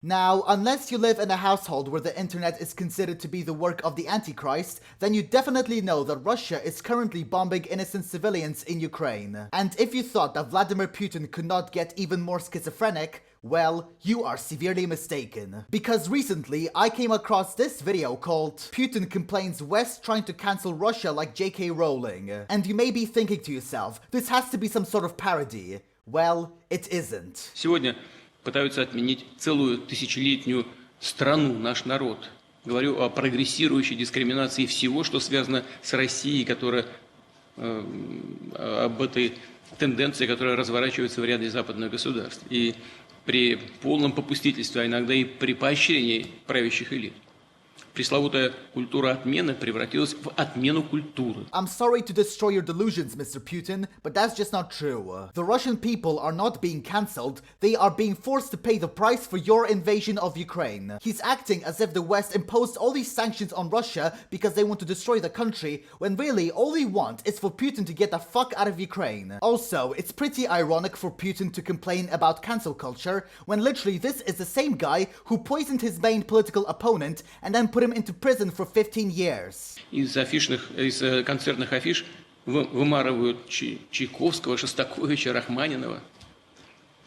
Now, unless you live in a household where the internet is considered to be the work of the Antichrist, then you definitely know that Russia is currently bombing innocent civilians in Ukraine. And if you thought that Vladimir Putin could not get even more schizophrenic, well, you are severely mistaken. Because recently, I came across this video called Putin Complains West Trying to Cancel Russia Like J.K. Rowling. And you may be thinking to yourself, this has to be some sort of parody. Well, it isn't. Сегодня пытаются отменить целую тысячелетнюю страну, наш народ. Говорю о прогрессирующей дискриминации всего, что связано с Россией, которая об этой тенденции, которая разворачивается в ряде западных государств. И при полном попустительстве, а иногда и при поощрении правящих элит. Пресловутая культура отмены превратилась в отмену культуры. I'm sorry to destroy your delusions, Mr. Putin, but that's just not true. The Russian people are not being cancelled, they are being forced to pay the price for your invasion of Ukraine. He's acting as if the West imposed all these sanctions on Russia because they want to destroy the country, when really all they want is for Putin to get the fuck out of Ukraine. Also, it's pretty ironic for Putin to complain about cancel culture, when literally this is the same guy who poisoned his main political opponent and then put him into prison for 15 years. Из концертных афиш вымарывают Чайковского, Шостаковича, Рахманинова.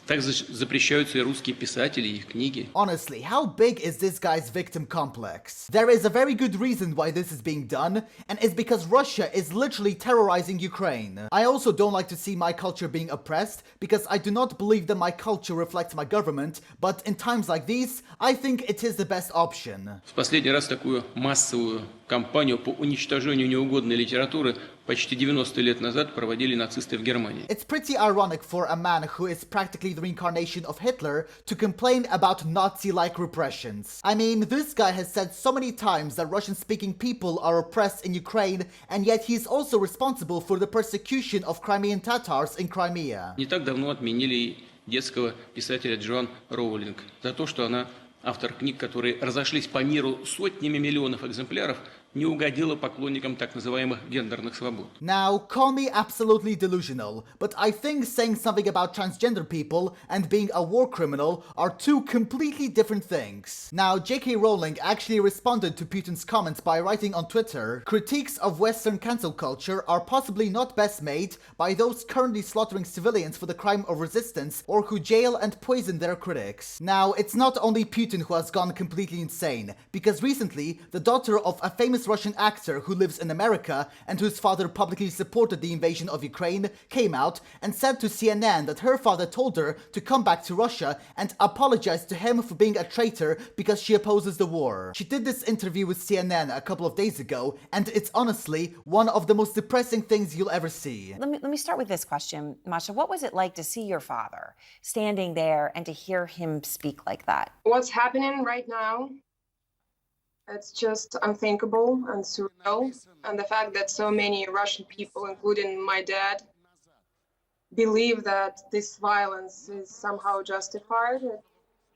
Так запрещаются и русские писатели, и их книги. Honestly, how big is this guy's victim complex? There is a very good reason why this is being done, and it's because Russia is literally terrorizing Ukraine. I also don't like to see my culture being oppressed, because I do not believe that my culture reflects my government, but in times like these, I think it is the best option. В последний раз такую массовую кампанию по уничтожению неугодной литературы почти 90 лет назад проводили нацисты в Германии. It's pretty ironic for a man who is practically the reincarnation of Hitler to complain about Nazi-like repressions. I mean, this guy has said so many times that Russian-speaking people are oppressed in Ukraine, and yet he's also responsible for the persecution of Crimean Tatars in Crimea. Не так давно отменили детского писателя Джоан Роулинг за то, что она, автор книг, которые разошлись по миру сотнями миллионов экземпляров, не угодила поклонникам так называемых гендерных свобод. Now, call me absolutely delusional, but I think saying something about transgender people and being a war criminal are two completely different things. Now, J.K. Rowling actually responded to Putin's comments by writing on Twitter, critiques of Western cancel culture are possibly not best made by those currently slaughtering civilians for the crime of resistance or who jail and poison their critics. Now, it's not only Putin who has gone completely insane, because recently, the daughter of a famous Russian actor who lives in America and whose father publicly supported the invasion of Ukraine came out and said to CNN that her father told her to come back to Russia and apologize to him for being a traitor because she opposes the war. She did this interview with CNN a couple of days ago, and it's honestly one of the most depressing things you'll ever see. Let me start with this question, Masha. What was it like to see your father standing there and to hear him speak like that? What's happening right now? It's just unthinkable and surreal. And the fact that so many Russian people, including my dad, believe that this violence is somehow justified,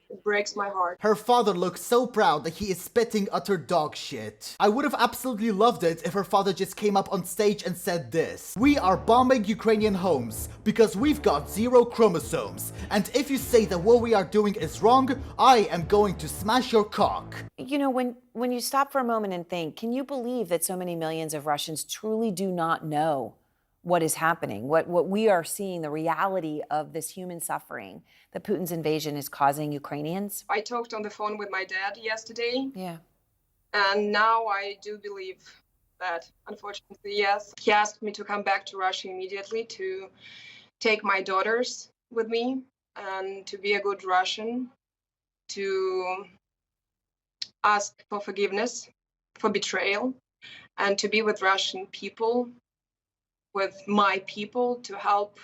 it breaks my heart. Her father looks so proud that he is spitting utter dog shit. I would have absolutely loved it if her father just came up on stage and said this: "We are bombing Ukrainian homes because we've got 0 chromosomes, and if you say that what we are doing is wrong, I am going to smash your cock." You know, when you stop for a moment and think, can you believe that so many millions of Russians truly do not know what is happening, what we are seeing, the reality of this human suffering that Putin's invasion is causing Ukrainians? I talked on the phone with my dad yesterday. Yeah. And now I do believe that, unfortunately, yes. He asked me to come back to Russia immediately to take my daughters with me and to be a good Russian, to ask for forgiveness for betrayal, and to be with Russian people, with my people, to help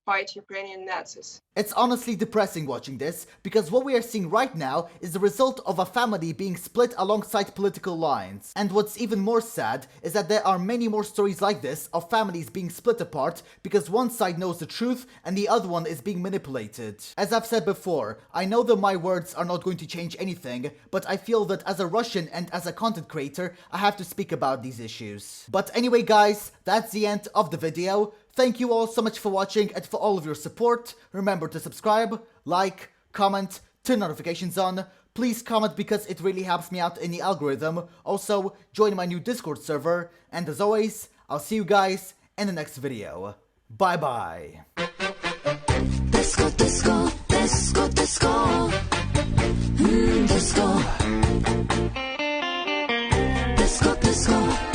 fight Ukrainian Nazis. It's honestly depressing watching this, because what we are seeing right now is the result of a family being split alongside political lines. And what's even more sad is that there are many more stories like this of families being split apart because one side knows the truth and the other one is being manipulated. As I've said before, I know that my words are not going to change anything, but I feel that as a Russian and as a content creator, I have to speak about these issues. But anyway guys, that's the end of the video. Thank you all so much for watching and for all of your support. Remember to subscribe, like, comment, turn notifications on, please comment because it really helps me out in the algorithm. Also, join my new Discord server, and as always, I'll see you guys in the next video. Bye bye. Disco, disco, disco, disco. Disco. Disco, disco.